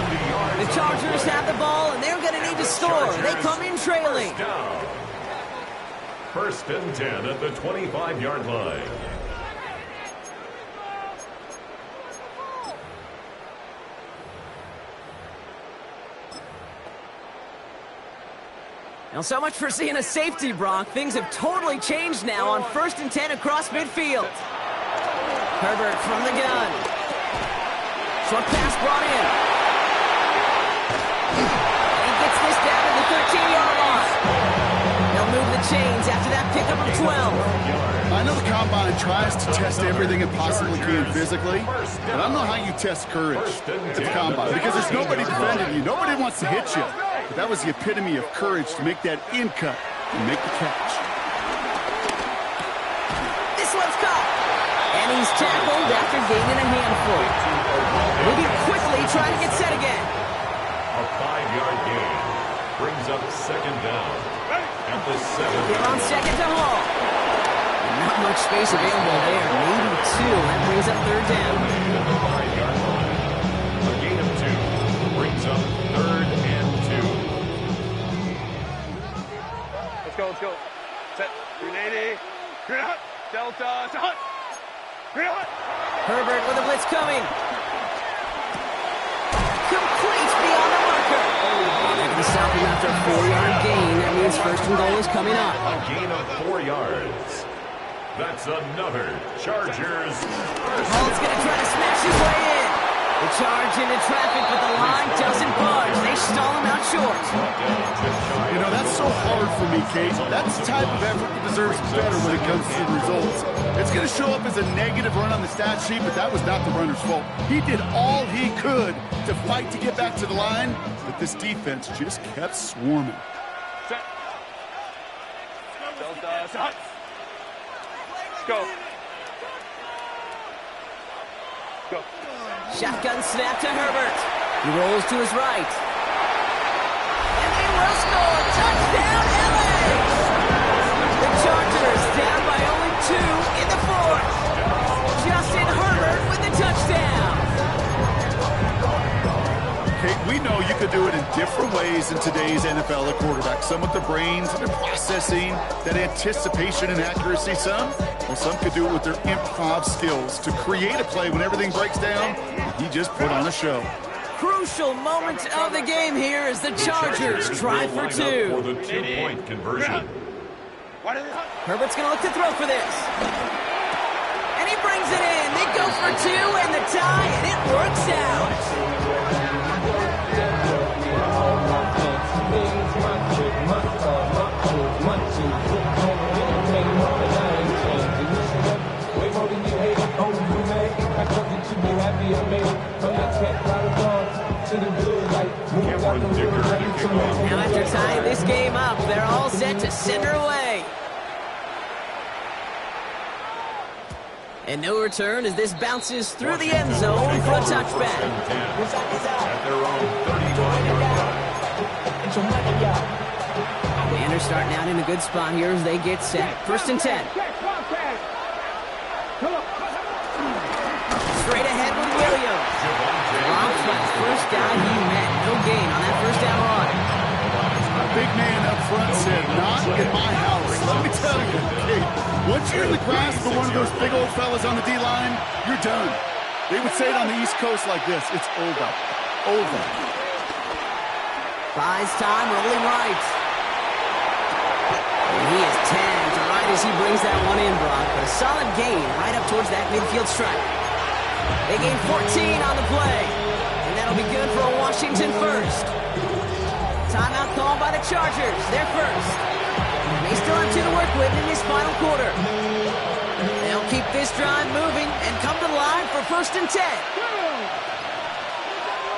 The Chargers have the ball, and they're going to need to score. They come in trailing. First and 10 at the 25-yard line. Now, so much for seeing a safety, Brock. Things have totally changed now on 1st and 10 across midfield. Herbert from the gun. Short pass brought in. He gets this down to the 13-yard line. They'll move the chains after that pickup of 12. I know the Combine tries to test everything it possibly can physically, but I don't know how you test courage at the Combine because there's nobody defending you. Nobody wants to hit you. But that was the epitome of courage to make that in cut and make the catch. This one's caught. And he's tackled after gaining a handful. Moving quickly, trying to get set again. A 5-yard gain brings up second down at the 7. They're on second to Hall. Not much space available there. Maybe 2. That brings up third down. At the 5-yard line. A gain of 2 brings up third and 2. Let's go. Set. 380. Green hut. Delta to hut. Green hut. Herbert with a blitz coming. Complete beyond the marker. They're going to stop him after a 4-yard gain. That means first and goal is coming up. A gain of 4 yards. That's another Chargers. Hall's going to try to smash his way in. The charge into traffic, but the line doesn't budge. They stall him out short. You know, that's so hard for me, Kate. That's the type of effort that deserves better when it comes to the results. It's going to show up as a negative run on the stat sheet, but that was not the runner's fault. He did all he could to fight to get back to the line, but this defense just kept swarming. Set. Delta to hut. Go. Go. Shotgun snap to Herbert. He rolls to his right. And they will score. Touchdown, LA! The Chargers down by only 2 in the fourth. Justin Herbert with the touchdown. Kate, we know you could do it in different ways in today's NFL at quarterback. Some with the brains and their processing, that anticipation and accuracy. Some could do it with their improv skills to create a play when everything breaks down. He just put on a show. Crucial moment of the game here as the Chargers try for 2. For the 2-point conversion. Herbert's going to look to throw for this. And he brings it in. They go for 2 and the tie, and it works out. Now after tying this game up, they're all set to send her away. And no return as this bounces through the end zone for a touchback. At their own 31-yard line. And they're starting out in a good spot here as they get set. First and 10. Straight ahead with Williams. Drops by the first guy he met. No gain on that first down run. A big man up front said, not in my house. Let me tell you, hey, once you're in the grasp of one of those big old fellas on the D-line, you're done. They would say it on the East Coast like this, it's over. Over. Buys time, rolling right. And he is tagged right as he brings that one in, Brock. But a solid gain right up towards that midfield stripe. They gain 14 on the play. And that'll be good for a Washington first. Timeout called by the Chargers. They're first. They still have 2 to work with in this final quarter. They'll keep this drive moving and come to the line for first and 10.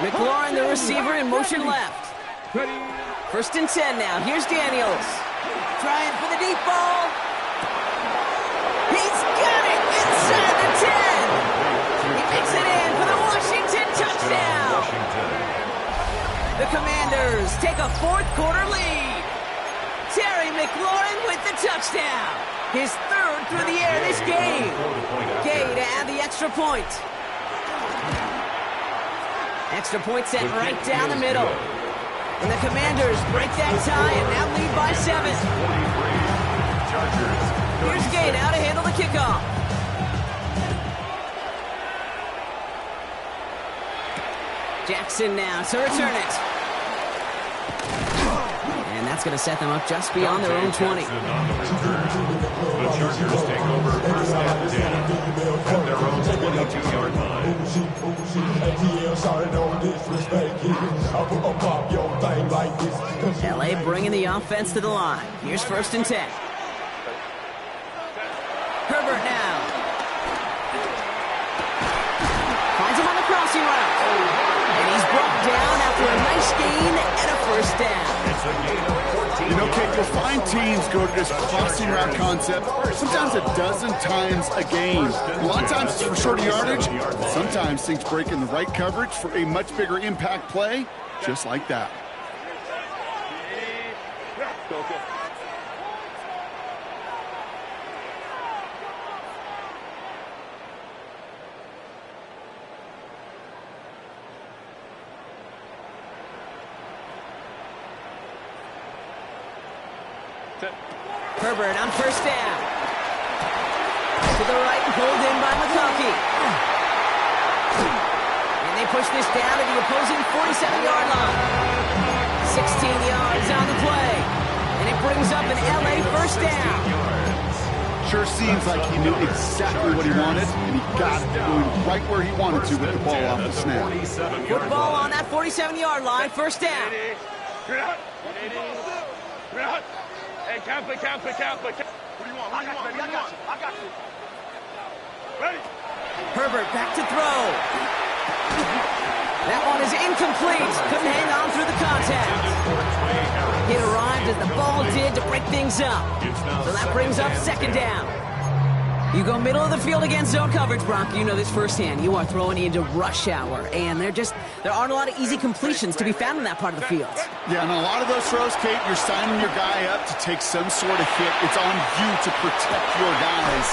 McLaurin, the receiver, in motion left. First and 10 now. Here's Daniels. Trying for the deep ball. He He's got it inside the 10. He makes it in for the Washington touchdown. The Commanders take a fourth quarter lead. Terry McLaurin with the touchdown. His third through the air this game. Gay to add the extra point. Extra point set right down the middle. And the Commanders break that tie and now lead by 7. Here's Gay now to handle the kickoff. Jackson now to return it. And that's going to set them up just beyond their own 20. The Chargers take over first down at their own 22-yard line. LA bringing the offense to the line. Here's 1st and 10. Herbert now. Finds him on the crossing route. And he's brought down after a nice gain and a first down. It's a gain of 14. You know, Kate, you'll find teams go to this crossing route concept sometimes a dozen times a game. A lot of times it's for shorter yardage, but sometimes things break in the right coverage for a much bigger impact play, just like that. Herbert on first down. To the right and pulled in by McConkey. And they push this down to the opposing 47-yard line. 16 yards on the play. And it brings up an LA first down. Sure seems like he knew exactly what he wanted, and he got it going right where he wanted to with the ball off the snap. Football on that 47-yard line, first down. Hey, camp it. What do you want? I got you. Ready? Herbert back to throw. That one is incomplete. Couldn't hang on through the contact. It arrived as the ball did to break things up. So that brings up second down. You go middle of the field against zone coverage, Brock. You know this firsthand. You are throwing into rush hour, and there aren't a lot of easy completions to be found in that part of the field. Yeah, and a lot of those throws, Kate, you're signing your guy up to take some sort of hit. It's on you to protect your guys.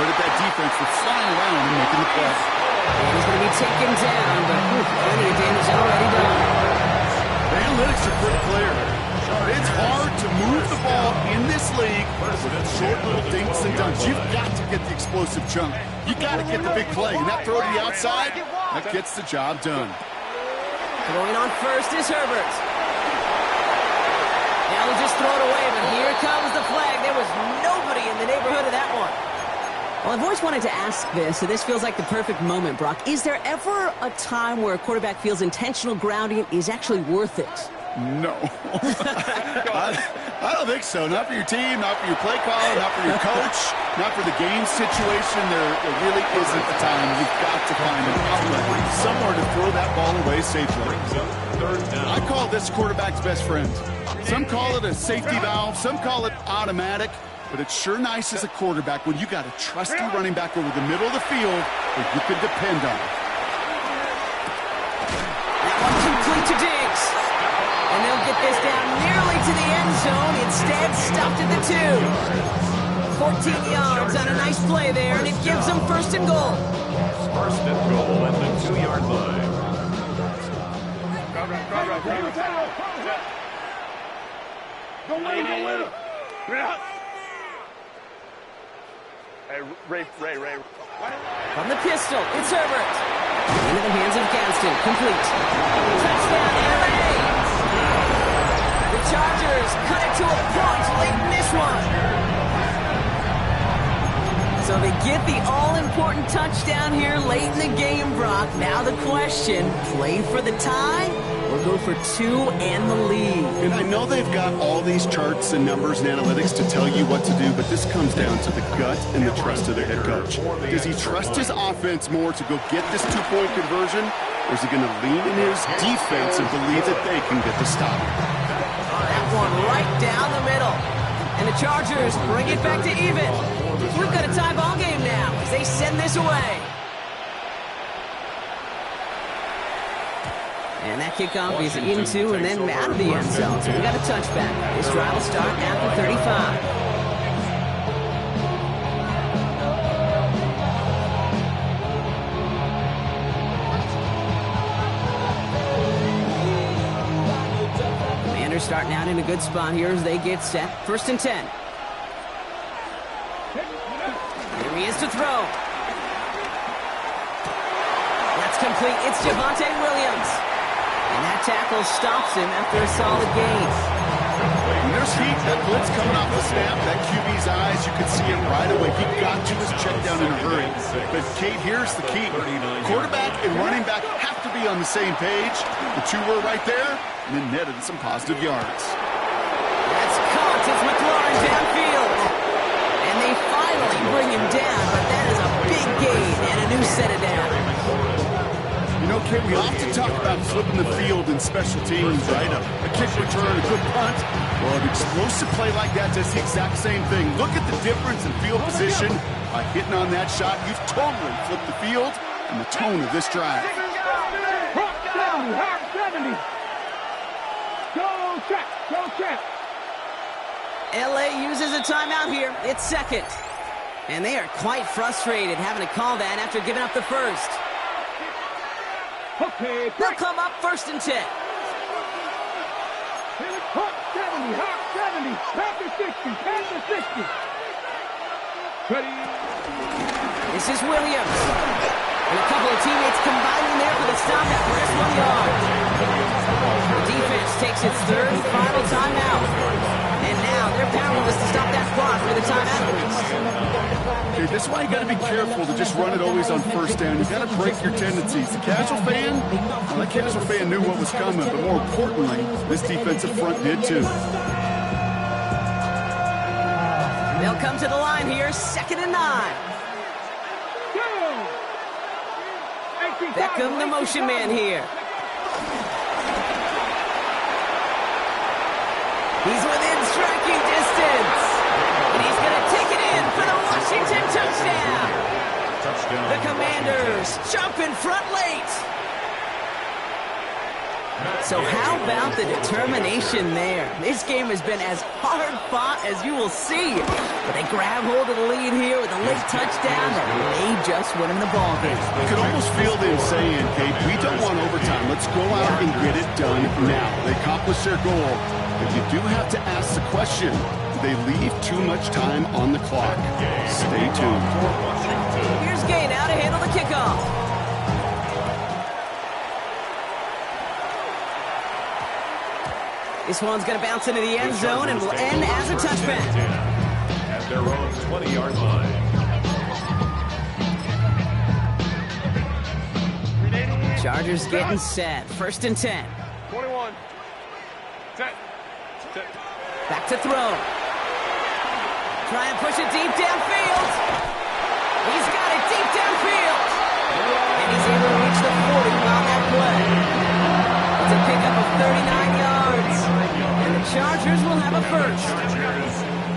But at that defense, they're flying around and making the play. And he's going to be taken down, but plenty of damage already done. The analytics are pretty clear. It's hard to move the ball in this league with short little dinks and dunks. You've got to get the explosive chunk. You got to get the big play. And that throw to the outside, that gets the job done. Throwing on first is Herbert. Now he'll just throw it away, but here comes the flag. There was nobody in the neighborhood of that one. Well, I've always wanted to ask this, so this feels like the perfect moment, Brock. Is there ever a time where a quarterback feels intentional grounding is actually worth it? No. I don't think so. Not for your team, not for your play caller, not for your coach, not for the game situation. There really isn't a time. You've got to find an outlet, somewhere to throw that ball away safely. I call this quarterback's best friend. Some call it a safety valve, some call it automatic, but it's sure nice as a quarterback when you got a trusty running back over the middle of the field that you can depend on. That one complete to Diggs. And they'll get this down nearly to the end zone. Instead, stopped at the 2. 14 yards on a nice play there, and it gives them first and goal. First and goal at the 2-yard line. Hey, Ray. From the pistol, it's Herbert. Into the hands of Gaston, complete. Touchdown, LA! The Chargers cut it to a point late in this one. So they get the all-important touchdown here late in the game, Brock. Now the question, play for the tie or go for 2 and the lead? And I know they've got all these charts and numbers and analytics to tell you what to do, but this comes down to the gut and the trust of the head coach. Does he trust his offense more to go get this 2-point conversion, or is he going to lean in his defense and believe that they can get the stop? That one right down the middle. And the Chargers bring it back to even. We've got a tie ball game now as they send this away. And that kickoff is into and then out of the end zone. So we got a touchback. This drive will start at the 35. Starting out in a good spot here as they get set. 1st and 10. Here he is to throw. That's complete. It's Javonte Williams. And that tackle stops him after a solid gain. When there's heat, that blitz coming off the snap, that QB's eyes, you could see it right away. He got to his check down in a hurry. But, Kate, here's the key. Quarterback and running back have to be on the same page. The two were right there, and then netted some positive yards. That's caught as McLaurin downfield. And they finally bring him down, but that is a big gain and a new set of downs. You know, Kate, we often talk about flipping the field in special teams, right? A kick return, a good punt. Well, an explosive play like that does the exact same thing. Look at the difference in field position. By hitting on that shot, you've totally flipped the field and the tone of this drive. 70. Go check. LA uses a timeout here. It's second. And they are quite frustrated having to call that after giving up the first. Okay, They'll come up 1st and 10. 70, 60. Ready. This is Williams. And a couple of teammates combining there for the stop at first 1 yard. The defense takes its 3rd and final timeout. And now they're powerless to stop that clock for the timeout. Okay, this is why you got to be careful to just run it always on 1st down. You got to break your tendencies. The casual fan, well, that casual fan knew what was coming, but more importantly, this defensive front did too. They'll come to the line here, 2nd and 9. Beckham, the motion man here. He's within striking distance. And he's going to take it in for the Washington touchdown. The Commanders jump in front late. So how about the determination there? This game has been as hard fought as you will see. But they grab hold of the lead here with a late touchdown that may just win them the ball game. You could almost feel them saying, Kate, we don't want overtime. Let's go out and get it done now. They accomplished their goal. But you do have to ask the question, do they leave too much time on the clock? Stay tuned. Here's Gain out to handle the kickoff. This one's going to bounce into the end zone and will end as a touchback. At their own 20-yard line. Chargers getting set. 1st and 10. 21. Set. Back to throw. Try and push it deep downfield. He's got it deep downfield. And he's able to reach the 40 on that play. It's a pickup of 39 yards. And the Chargers will have a first.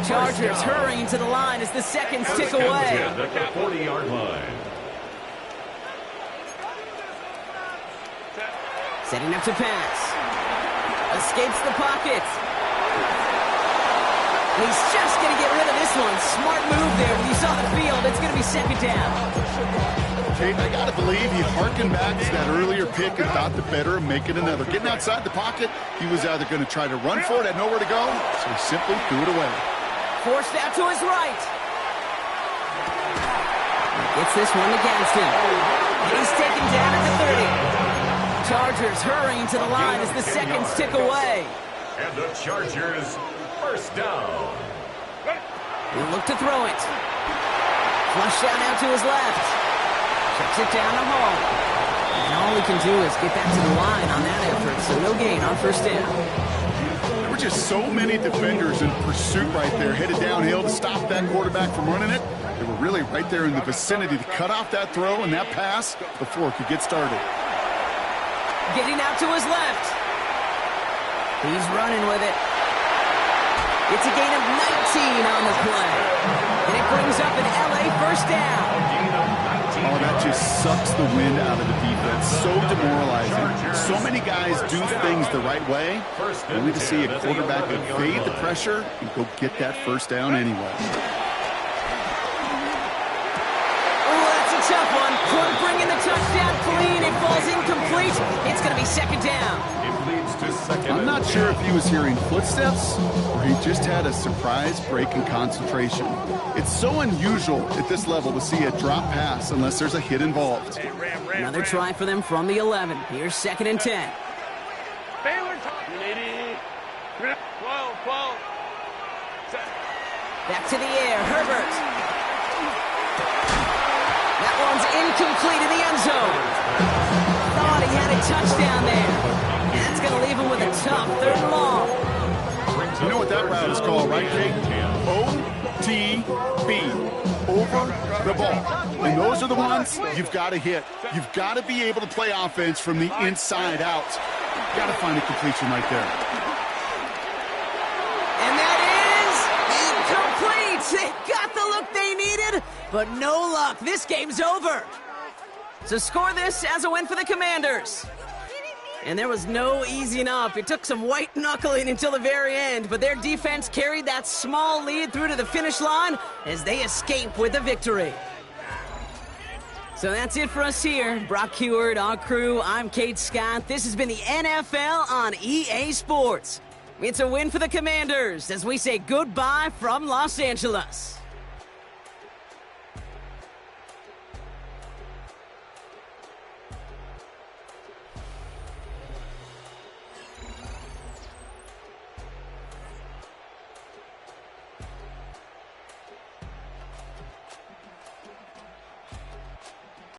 Chargers hurrying to the line as the seconds tick away. At the 40-yard line. Setting up to pass. Escapes the pocket. He's just going to get rid of this one. Smart move there. When you saw the field, it's going to be 2nd down. Kate, I got to believe he harkened back to that earlier pick and thought the better of making another. Getting outside the pocket, he was either going to try to run for it, had nowhere to go, so he simply threw it away. Forced out to his right. Gets this one against him. And he's taken down at the 30. Chargers hurrying to the line as the seconds tick away. And the Chargers, 1st down. He'll look to throw it. Flush out now to his left. Checks it down the hall. And all he can do is get back to the line on that effort, so no gain on 1st down. There were just so many defenders in pursuit right there, headed downhill to stop that quarterback from running it. They were really right there in the vicinity to cut off that throw and that pass before it could get started. Getting out to his left. He's running with it. It's a gain of 19 on the play. And it brings up an LA first down. Oh, that just sucks the wind out of the defense. So demoralizing. So many guys do things the right way, only to see a quarterback evade the pressure and go get that first down anyway. Tough one. Could bring in the touchdown clean. It falls incomplete. It's going to be second down. It leads to second. I'm not sure if he was hearing footsteps or he just had a surprise break in concentration. It's so unusual at this level to see a drop pass unless there's a hit involved. Another try for them from the 11. Here's 2nd and 10. 12. Back to the air. Herbert. That one's incomplete in the end zone. Thought he had a touchdown there. That's going to leave him with a tough 3rd and long. You know what that route is called, right, Jake? OTB. Over the ball. And those are the ones you've got to hit. You've got to be able to play offense from the inside out. You've got to find a completion right there. And that is incomplete. They got the look they needed, but no luck. This game's over. So score this as a win for the Commanders. And there was no easing up. It took some white knuckling until the very end, but their defense carried that small lead through to the finish line as they escape with the victory. So that's it for us here. Brock Heward, our crew, I'm Kate Scott. This has been the NFL on EA Sports. It's a win for the Commanders as we say goodbye from Los Angeles.